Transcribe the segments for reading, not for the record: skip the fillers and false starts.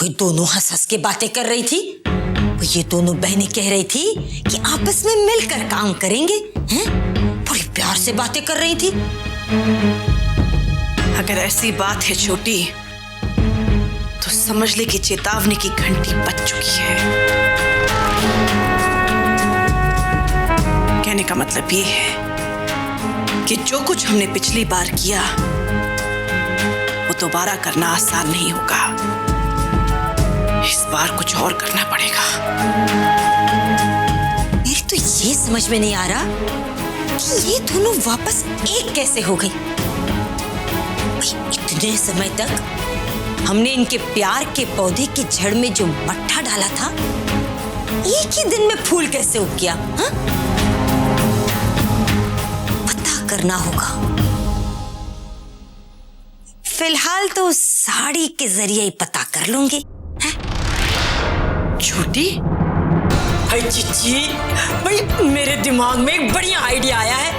वो दोनों हंस हंस के बातें कर रही थी। वो ये दोनों बहनें कह रही थी कि आपस में मिलकर काम करेंगे, हैं? बड़ी प्यार से बातें कर रही थी। अगर ऐसी बात है छोटी, तो समझ ले कि चेतावनी की घंटी बज चुकी है। कहने का मतलब ये है कि जो कुछ हमने पिछली बार किया वो दोबारा करना आसान नहीं होगा। इस बार कुछ और करना पड़ेगा। मेरी तो ये समझ में नहीं आ रहा कि ये दोनों वापस एक कैसे हो गई। इतने समय तक हमने इनके प्यार के पौधे की जड़ में जो मट्ठा डाला था, एक ही दिन में फूल कैसे उग गया? हाँ? पता करना होगा। फिलहाल तो साड़ी के जरिए ही पता कर लूंगी। छोटी, भाई चिच्ची, भाई मेरे दिमाग में एक बढ़िया आइडिया आया है?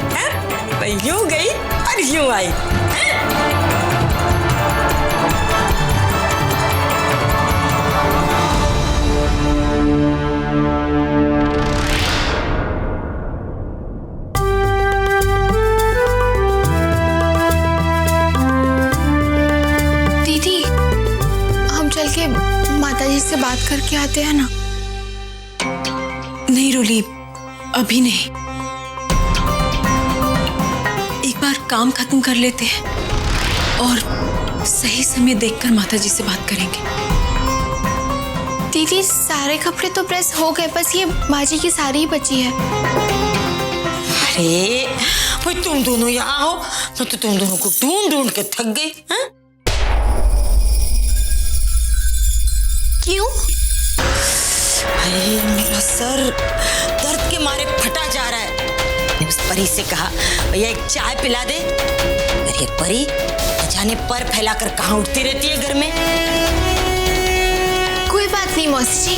भाई यूं गई और यूं आई। दीदी, हम चल के माताजी से बात करके आते हैं ना? नहीं रोली, अभी नहीं। एक बार काम खत्म कर लेते हैं और सही समय देखकर माताजी से बात करेंगे। दीदी, सारे कपड़े तो प्रेस हो गए, बस ये बाजी की साड़ी ही बची है। अरे भाई तुम दोनों यहाँ हो, मैं तो तुम दोनों को ढूंढ ढूंढ के थक गई। हाँ? क्यों? अरे मेरा सर दर्द के मारे फटा जा रहा है। मैंने उस परी से कहा, भैया एक चाय पिला दे। मेरी परी न जाने पर फैलाकर कहाँ उठती रहती है घर में। कोई बात नहीं मौसी जी,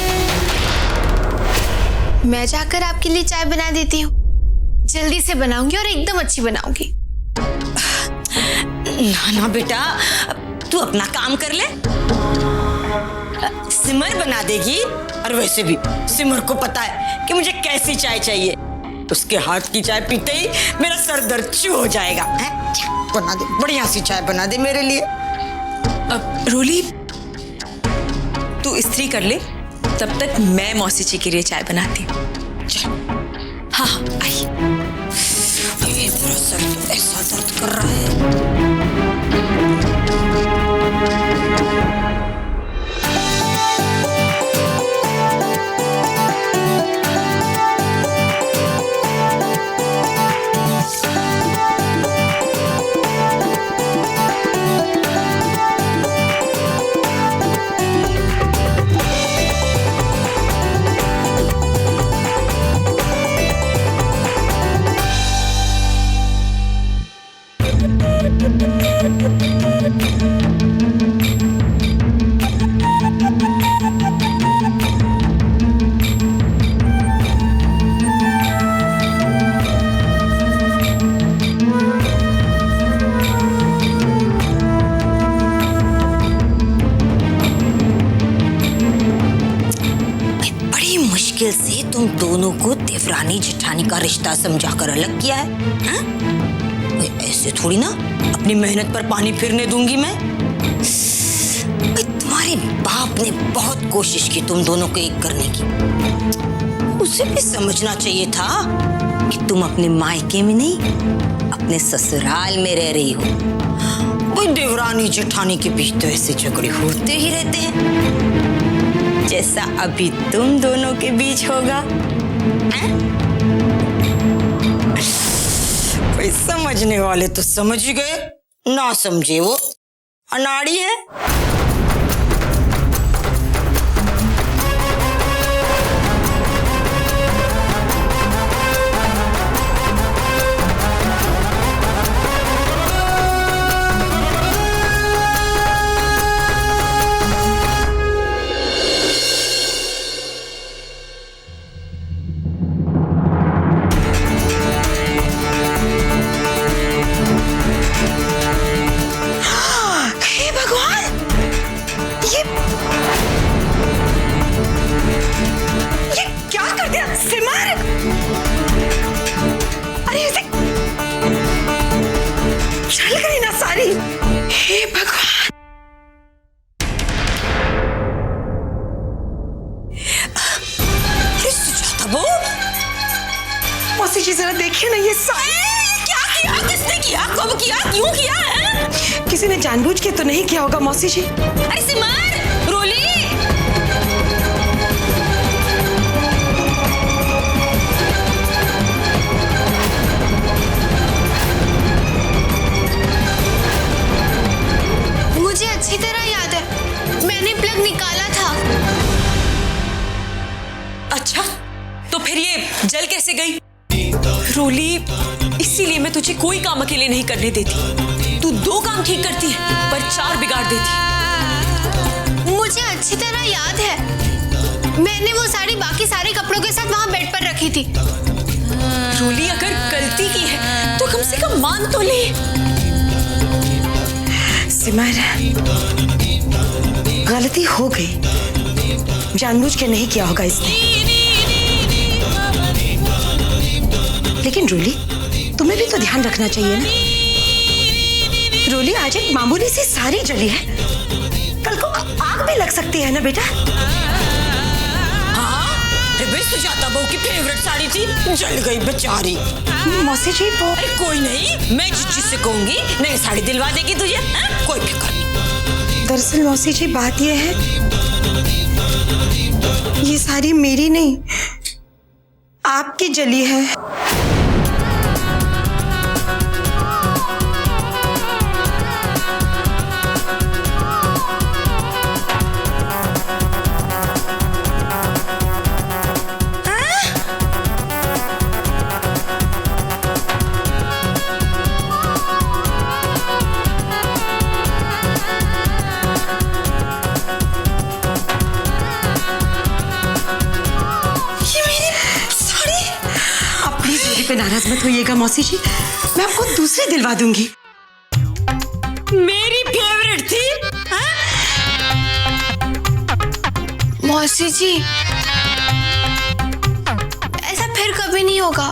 मैं जाकर आपके लिए चाय बना देती हूँ। जल्दी से बनाऊंगी और एकदम अच्छी बनाऊंगी। ना ना बेटा, तू अपना काम कर ले। सिमर बना देगी, और वैसे भी सिमर को पता है कि मुझे कैसी चाय चाहिए। उसके हाथ की चाय पीते ही मेरा सर दर्द शुरू हो जाएगा। बना दे, बढ़िया सी चाय बना दे मेरे लिए। अब रोली, तू इस्त्री कर ले, तब तक मैं मौसी जी के लिए चाय बनाती हूँ। चल। हाँ हाँ, आई। मेरा सर तो ऐसा दर्द कर रहा है। मुश्किल से तुम दोनों को देवरानी जेठानी का रिश्ता समझाकर अलग किया है, हाँ? ऐसे थोड़ी ना अपनी मेहनत पर पानी फिरने दूंगी मैं। तुम्हारे बाप ने बहुत कोशिश की तुम दोनों को एक करने की। उसे भी समझना चाहिए था कि तुम अपने मायके में नहीं, अपने ससुराल में रह रही हो। वो देवरानी जेठानी के बीच तो ऐसे झगड़े होते ही रहते हैं जैसा अभी तुम दोनों के बीच होगा। कोई समझने वाले तो समझ ही गए, ना समझे वो अनाड़ी है। जरा देखिए ना ये साड़ी। क्या किया? किसने किया? कब किया? क्यों किया है? किसी ने जानबूझ के तो नहीं किया होगा मौसी जी। अरे सिमर, रोली, मुझे अच्छी तरह याद है, मैंने प्लग निकाला था। अच्छा, तो फिर ये जल कैसे गई? रोली, इसीलिए मैं तुझे कोई काम अकेले नहीं करने देती। तू 2 काम ठीक करती है पर 4 बिगाड़ देती। मुझे अच्छी तरह याद है, मैंने वो साड़ी बाकी सारे कपड़ों के साथ वहाँ बेड पर रखी थी। रोली, अगर गलती की है तो कम से कम मान तो ले। सिमर, गलती हो गई, जानबूझ के नहीं किया होगा इसने। लेकिन रोली, तुम्हें भी तो ध्यान रखना चाहिए ना। रोली, आज एक मामूली सी साड़ी जली है, कल को आग भी लग सकती है ना बेटा। सुजाता बहू की फेवरेट साड़ी थी, जल गई बेचारी। मौसी जी वो अरे कोई नहीं, मैं जिस से कहूंगी नई साड़ी दिलवा देगी तुझे, है? कोई फिक्र नहीं। दरअसल मौसी जी बात यह है, ये साड़ी मेरी नहीं आपकी जली है। पे नाराज मत होइएगा मौसी जी, मैं आपको दूसरी दिलवा दूंगी। मेरी फेवरेट थी, हाँ? मौसी जी, ऐसा फिर कभी नहीं होगा।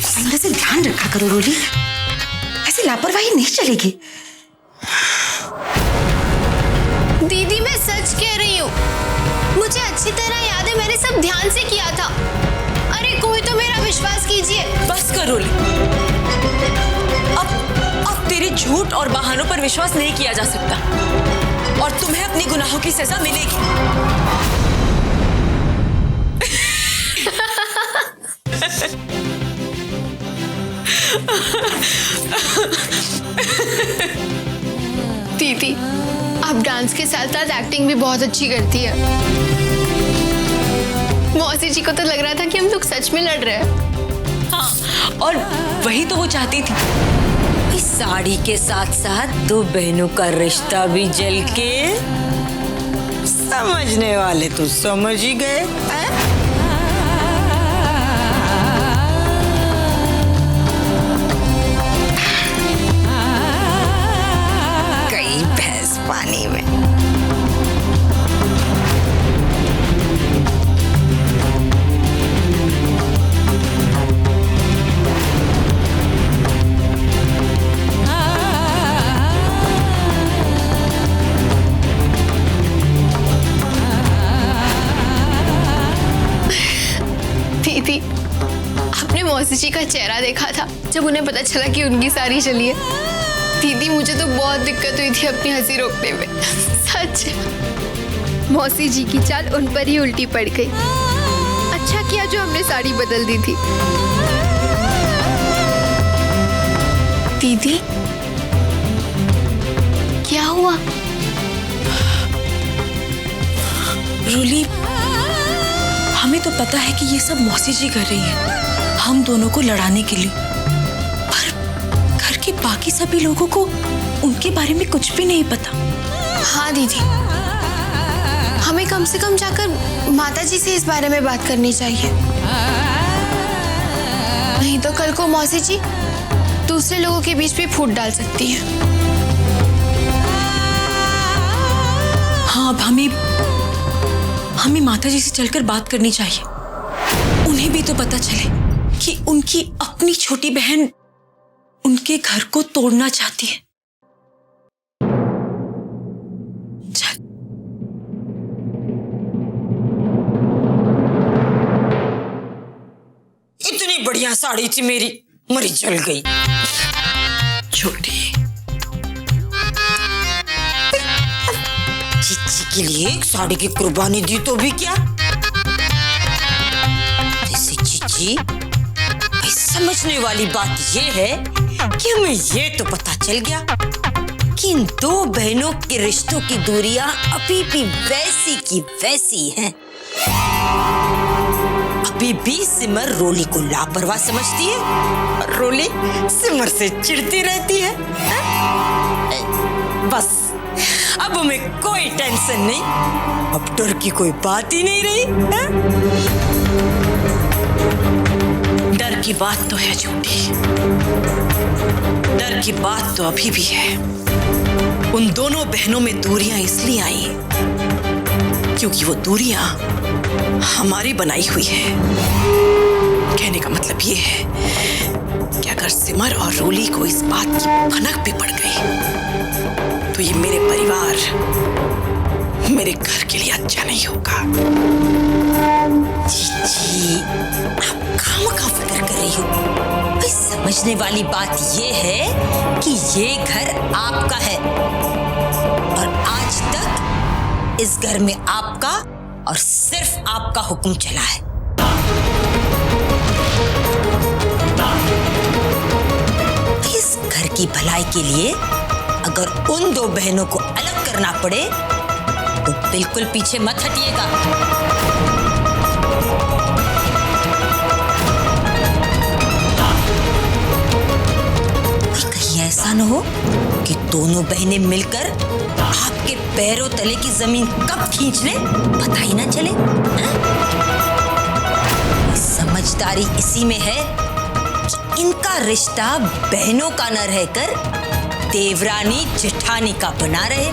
थोड़ा सा ध्यान रखा करो रोली, ऐसी लापरवाही नहीं चलेगी। दीदी, मैं सच कह रही हूँ, मुझे अच्छी तरह याद है, मैंने सब ध्यान से किया था। अरे कोई तो मेरा विश्वास कीजिए। बस कर रोली, अब तेरे झूठ और बहानों पर विश्वास नहीं किया जा सकता और तुम्हें अपनी गुनाहों की सजा मिलेगी। दीदी, आप डांस के साथ साथ एक्टिंग भी बहुत अच्छी करती है। मौसी जी को तो लग रहा था कि हम लोग सच में लड़ रहे हैं। हाँ, और वही तो वो चाहती थी। इस साड़ी के साथ साथ 2 बहनों का रिश्ता भी जल के, समझने वाले तो समझ ही गए, हैं? गई भैंस पानी में। दीदी, आपने मौसी जी का चेहरा देखा था जब उन्हें पता चला कि उनकी साड़ी जली है? दीदी, मुझे तो बहुत दिक्कत हुई थी अपनी हंसी रोकने में, सच। मौसी जी की चाल उन पर ही उल्टी पड़ गई। अच्छा किया जो हमने साड़ी बदल दी थी। दीदी, क्या हुआ? रोली, हमें तो पता है कि ये सब मौसी जी कर रही है हम दोनों को लड़ाने के लिए, पर घर के बाकी सभी लोगों को उनके बारे में कुछ भी नहीं पता। हाँ दीदी, हमें कम से कम जाकर माता जी से इस बारे में बात करनी चाहिए, नहीं तो कल को मौसी जी दूसरे लोगों के बीच भी फूट डाल सकती है। हाँ, अब हमें माता जी से चलकर बात करनी चाहिए। उन्हें भी तो पता चले कि उनकी अपनी छोटी बहन उनके घर को तोड़ना चाहती है। चल। इतने कितनी बढ़िया साड़ी थी मेरी, मरी जल गई। छोटी, चिच्ची के लिए एक साड़ी की कुर्बानी दी तो भी क्या। जैसे चिच्ची, भाई समझने वाली बात ये है कि हमें ये तो पता चल गया कि इन दो बहनों के रिश्तों की दूरियां अभी भी वैसी की वैसी हैं। अभी भी सिमर रोली को लापरवाह समझती है और रोली सिमर से चिढ़ती रहती है। बस अब हमें कोई टेंशन नहीं, अब डर की कोई बात ही नहीं रही है? डर की बात तो है छोटी, डर की बात तो अभी भी है। उन दोनों बहनों में दूरियां इसलिए आई क्योंकि वो दूरियां हमारी बनाई हुई है। कहने का मतलब ये है कि अगर सिमर और रोली को इस बात की भनक भी पड़ गई तो ये मेरे परिवार, मेरे घर के लिए अच्छा नहीं होगा। जी, आप खामखा फिक्र कर रही हो। भाई समझने वाली बात ये है कि ये घर आपका है और आज तक इस घर में आपका और सिर्फ आपका हुक्म चला है। इस घर की भलाई के लिए अगर उन दो बहनों को अलग करना पड़े तो बिल्कुल पीछे मत हटिएगा। कहीं ऐसा न हो कि दोनों बहनें मिलकर आपके पैरों तले की जमीन कब खींच ले पता ही ना चले। समझदारी इसी में है कि इनका रिश्ता बहनों का न रहकर देवरानी जेठानी का बना रहे।